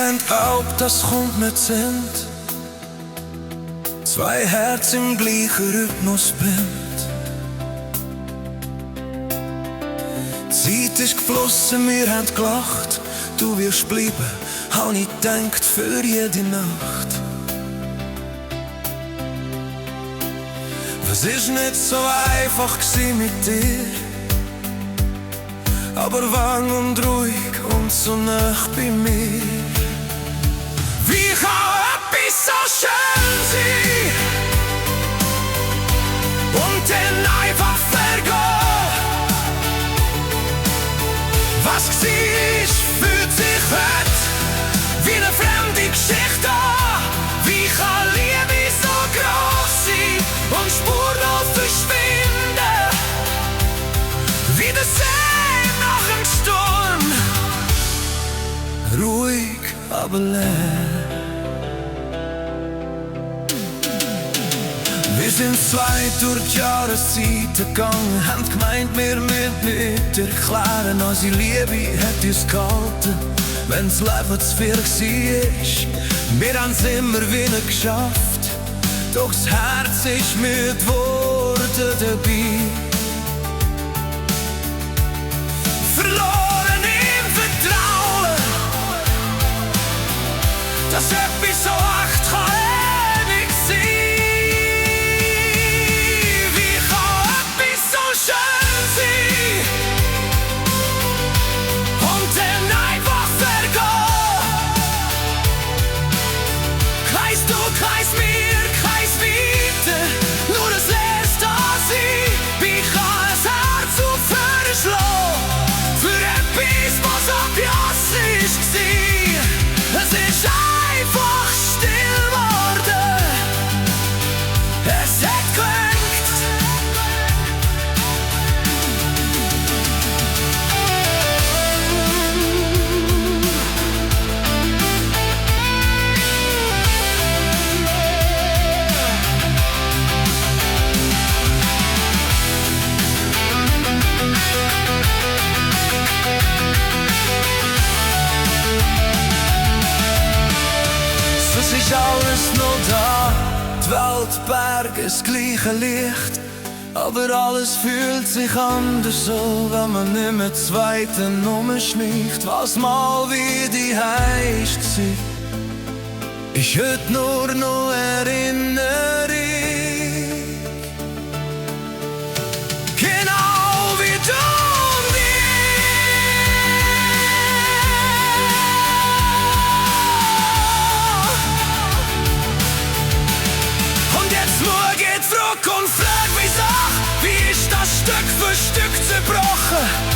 kein Haupt, das kommt mit sind. Zwei Herzen im gleichen Rhythmus brennt. Zeit ist geflossen, wir haben gelacht. Du wirst bleiben, hab ich gedacht, für jede Nacht. Es ist nicht so einfach gewesen mit dir, aber warm und ruhig und so nah bei mir. Wie kann etwas so schön sein und dann einfach vergehen? Was war, fühlt sich heute wie eine fremde Geschichte an. Wie kann Liebe so groß sein und spurlos verschwinden? Wie der See nach dem Sturm, ruhig aber leer. Wir sind zwei durch die Jahreszeiten gegangen, haben gemeint, wir müssen nicht erklären. Unsere Liebe hat uns gehalten, wenn's Leben zu viel war. Wir haben's immer wieder geschafft, doch das Herz ist müde geworden dabei. Verloren im Vertrauen, dass etwas so echt kann ewig sein. Kreis mir, kreis weiter, nur das letzte sein. Wie kann ein Herz aufhören schlagen für etwas, was abjassig war? Es ist einfach still geworden, es hat gelangt. Ist alles noch da, die Welt, Berge, das gleiche Licht. Aber alles fühlt sich anders so, wenn man nicht mehr zweite Nummer schleicht. Was mal wie die Heist war, ist heute nur noch Erinnerung. Genau wie du. Und frag mich nach, wie ist das Stück für Stück zerbrochen?